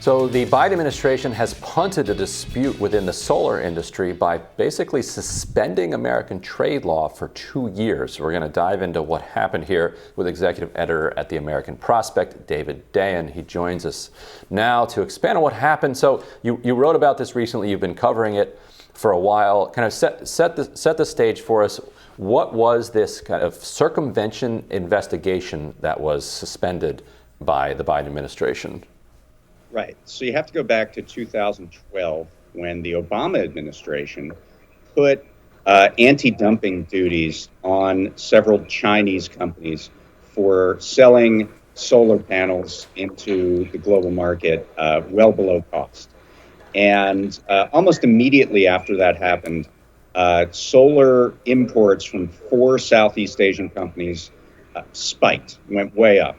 So the Biden administration has punted a dispute within the solar industry by basically suspending American trade law for 2 years. We're going to dive into what happened here with executive editor at the American Prospect, David Dayen. He joins us now to expand on what happened. So you wrote about this recently. You've been covering it for a while. Kind of set the stage for us. What was this kind of circumvention investigation that was suspended by the Biden administration? Right. So you have to go back to 2012 when the Obama administration put anti-dumping duties on several Chinese companies for selling solar panels into the global market well below cost. And almost immediately after that happened, solar imports from 4 Southeast Asian companies spiked, went way up,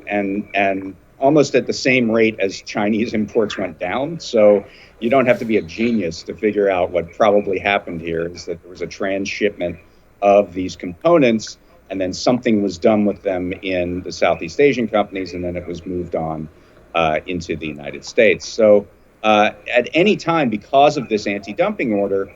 and almost at the same rate as Chinese imports went down. So you don't have to be a genius to figure out what probably happened here is that there was a transshipment of these components, and then something was done with them in the Southeast Asian companies, and then it was moved on into the United States. So at any time, because of this anti-dumping order,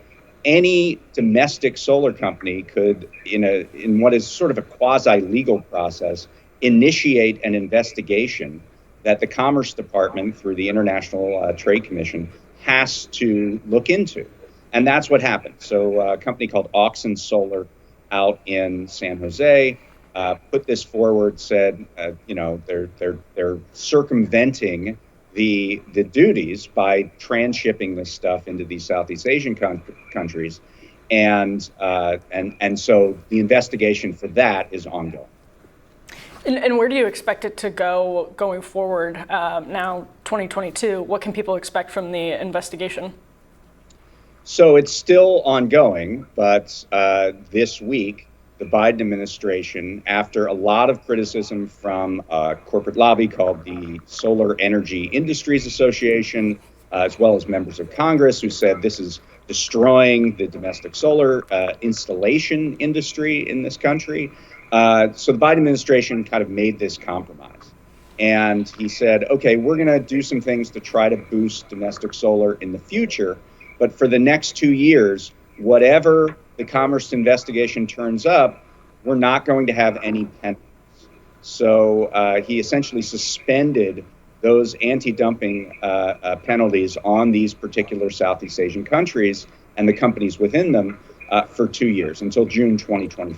any domestic solar company could, in what is sort of a quasi-legal process, initiate an investigation that the Commerce Department, through the International Trade Commission, has to look into. And that's what happened. So a company called Auxin Solar out in San Jose put this forward, said, they're circumventing the duties by transshipping this stuff into these Southeast Asian countries. And so the investigation for that is ongoing. And where do you expect it to go going forward now, 2022? What can people expect from the investigation? So it's still ongoing, but this week, the Biden administration, after a lot of criticism from a corporate lobby called the Solar Energy Industries Association, as well as members of Congress who said this is destroying the domestic solar installation industry in this country. So the Biden administration kind of made this compromise. And he said, okay, we're going to do some things to try to boost domestic solar in the future. But for the next 2 years, whatever the Commerce investigation turns up, we're not going to have any penalties. So he essentially suspended those anti-dumping penalties on these particular Southeast Asian countries and the companies within them for 2 years, until June 2024.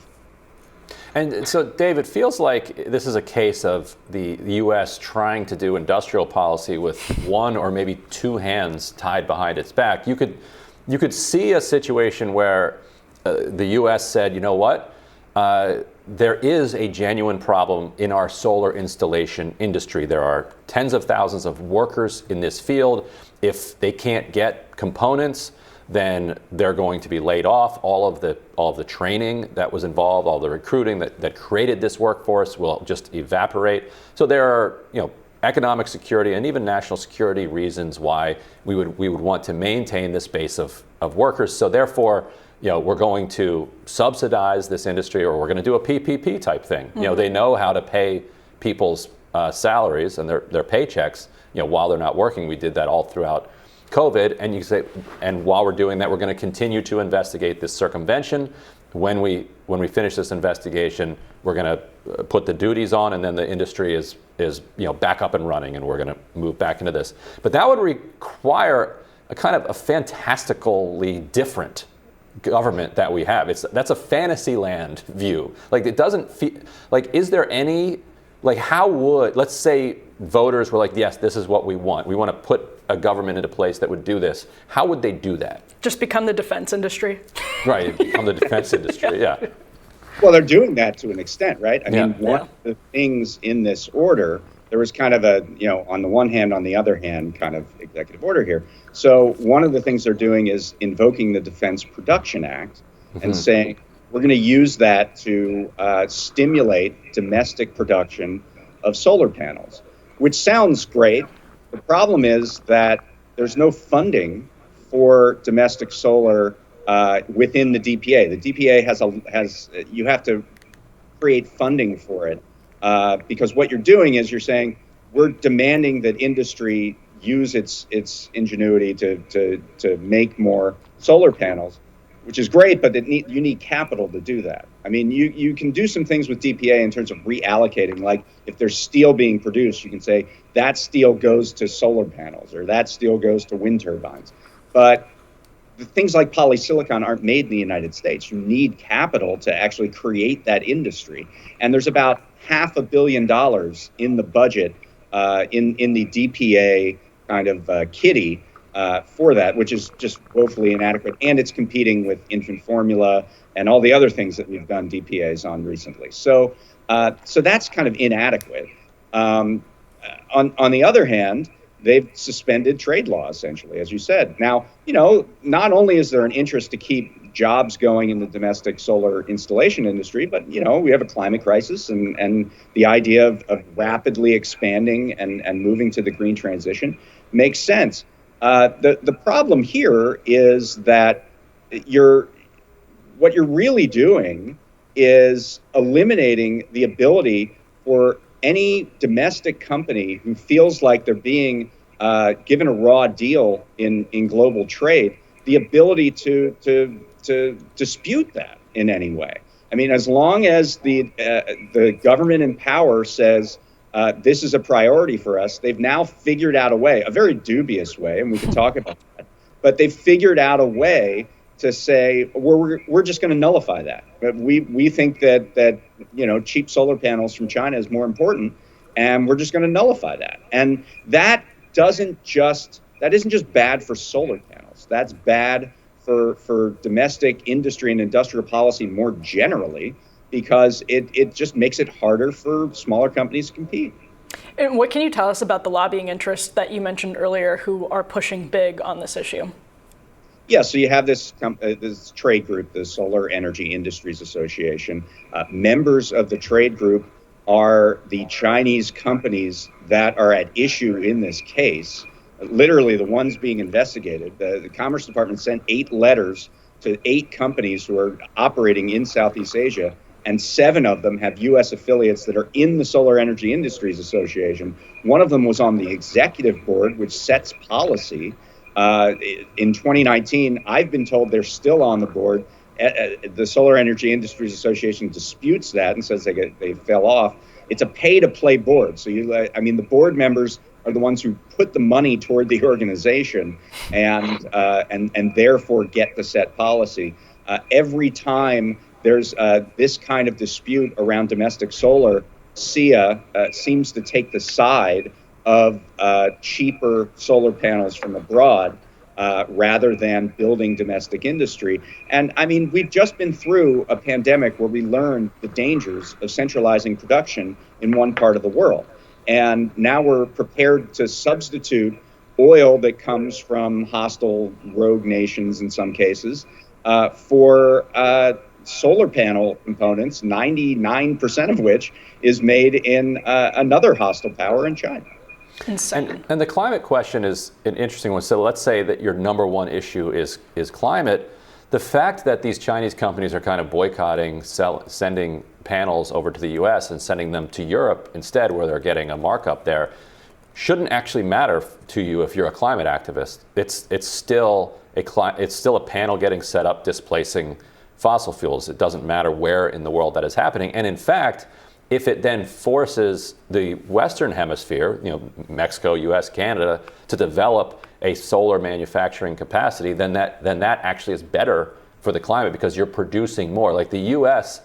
And so, Dave, it feels like this is a case of the U.S. trying to do industrial policy with one or maybe 2 hands tied behind its back. You could see a situation where the U.S. said, you know what, there is a genuine problem in our solar installation industry. There are tens of thousands of workers in this field. If they can't get components, then they're going to be laid off. All of the training that was involved, all the recruiting that created this workforce will just evaporate. So there are, economic security and even national security reasons why we would want to maintain this base of workers. So therefore, we're going to subsidize this industry, or we're going to do a PPP type thing. Mm-hmm. They know how to pay people's salaries and their paychecks, while they're not working. We did that all throughout COVID, and you say, and while we're doing that, we're going to continue to investigate this circumvention. When we finish this investigation, we're going to put the duties on, and then the industry is back up and running, and we're going to move back into this. But that would require a kind of a fantastically different government that we have. That's a fantasy land view. Like, it doesn't feel like, is there any, like, how would, let's say voters were like, yes, this is what we want. We want to put a government into place that would do this. How would they do that? Just become the defense industry. Right, become the defense industry, yeah. Well, they're doing that to an extent, right? I mean, one of the things in this order, there was kind of a, on the one hand, on the other hand, kind of executive order here. So one of the things they're doing is invoking the Defense Production Act and saying, we're going to use that to stimulate domestic production of solar panels, which sounds great. The problem is that there's no funding for domestic solar within the DPA. The DPA you have to create funding for it because what you're doing is you're saying we're demanding that industry use its ingenuity to make more solar panels, which is great, but you need capital to do that. I mean, you can do some things with DPA in terms of reallocating, like if there's steel being produced, you can say that steel goes to solar panels or that steel goes to wind turbines. But the things like polysilicon aren't made in the United States. You need capital to actually create that industry. And there's about $500 million in the budget in the DPA kind of kitty for that, which is just woefully inadequate. And it's competing with infant formula and all the other things that we've done DPAs on recently. So that's kind of inadequate. On the other hand, they've suspended trade law, essentially, as you said. Now, not only is there an interest to keep jobs going in the domestic solar installation industry, but, we have a climate crisis and the idea of rapidly expanding and moving to the green transition makes sense. The problem here is that what you're really doing is eliminating the ability for any domestic company who feels like they're being given a raw deal in global trade, the ability to dispute that in any way. I mean, as long as the government in power says this is a priority for us, they've now figured out a way, a very dubious way, and we can talk about that, but they've figured out a way to say we're just going to nullify that. We think that cheap solar panels from China is more important, and we're just going to nullify that. And that isn't just bad for solar panels. That's bad for domestic industry and industrial policy more generally, because it just makes it harder for smaller companies to compete. And what can you tell us about the lobbying interests that you mentioned earlier who are pushing big on this issue? Yeah, so you have this trade group, the Solar Energy Industries Association. Members of the trade group are the Chinese companies that are at issue in this case, literally the ones being investigated. The Commerce Department sent 8 letters to 8 companies who are operating in Southeast Asia, and 7 of them have U.S. affiliates that are in the Solar Energy Industries Association. One of them was on the executive board, which sets policy. In 2019, I've been told they're still on the board. The Solar Energy Industries Association disputes that and says they fell off. It's a pay-to-play board. So the board members are the ones who put the money toward the organization and therefore get to set policy. Every time there's this kind of dispute around domestic solar, SEIA seems to take the side of cheaper solar panels from abroad rather than building domestic industry. And I mean, we've just been through a pandemic where we learned the dangers of centralizing production in one part of the world. And now we're prepared to substitute oil that comes from hostile rogue nations in some cases for solar panel components, 99% of which is made in another hostile power in China. And the climate question is an interesting one. So let's say that your number one issue is climate. The fact that these Chinese companies are kind of boycotting sending panels over to the U.S. and sending them to Europe instead, where they're getting a markup there, shouldn't actually matter to you if you're a climate activist. It's still a panel getting set up displacing fossil fuels. It doesn't matter where in the world that is happening. And in fact, if it then forces the Western Hemisphere, Mexico, U.S., Canada, to develop a solar manufacturing capacity, then that actually is better for the climate because you're producing more. Like the U.S.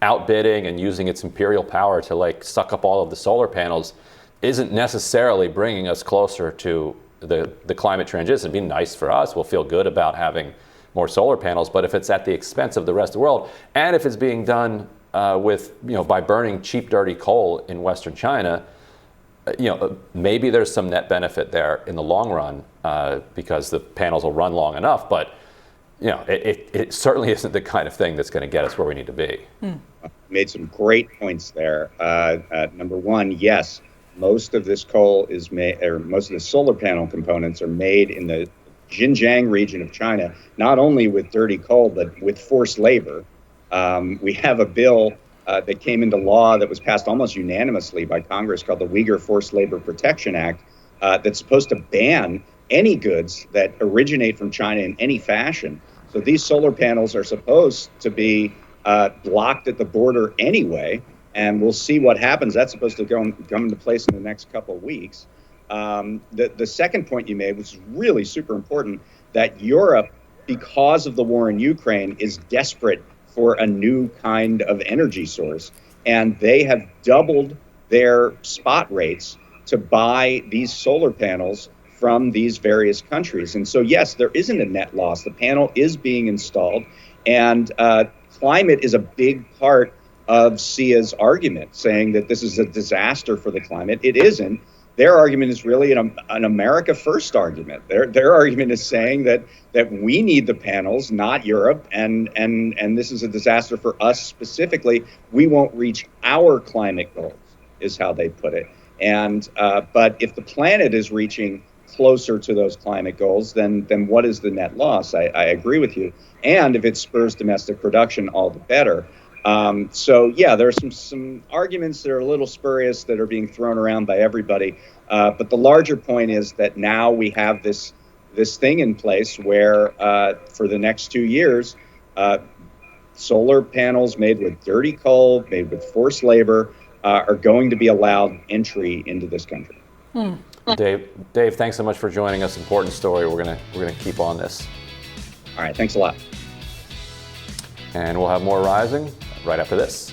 outbidding and using its imperial power to suck up all of the solar panels isn't necessarily bringing us closer to the climate transition. It'd be nice for us. We'll feel good about having more solar panels, but if it's at the expense of the rest of the world, and if it's being done by burning cheap, dirty coal in Western China, maybe there's some net benefit there in the long run because the panels will run long enough. But it certainly isn't the kind of thing that's going to get us where we need to be. Made some great points there. Number one, yes, most of this coal is made, or most of the solar panel components are made in the Xinjiang region of China, not only with dirty coal, but with forced labor. We have a bill that came into law that was passed almost unanimously by Congress called the Uyghur Forced Labor Protection Act that's supposed to ban any goods that originate from China in any fashion. So these solar panels are supposed to be blocked at the border anyway, and we'll see what happens. That's supposed to come into place in the next couple of weeks. The second point you made, which is really super important, that Europe, because of the war in Ukraine, is desperate for a new kind of energy source. And they have doubled their spot rates to buy these solar panels from these various countries. And so, yes, there isn't a net loss. The panel is being installed. And climate is a big part of SIA's argument, saying that this is a disaster for the climate. It isn't. Their argument is really an America First argument. Their argument is saying that we need the panels, not Europe, and this is a disaster for us specifically. We won't reach our climate goals, is how they put it. And but if the planet is reaching closer to those climate goals, then what is the net loss? I agree with you. And if it spurs domestic production, all the better. So yeah, there are some arguments that are a little spurious that are being thrown around by everybody. But the larger point is that now we have this thing in place where for the next 2 years, solar panels made with dirty coal, made with forced labor, are going to be allowed entry into this country. Dave, thanks so much for joining us. Important story. We're gonna keep on this. All right, thanks a lot. And we'll have more Rising right after this.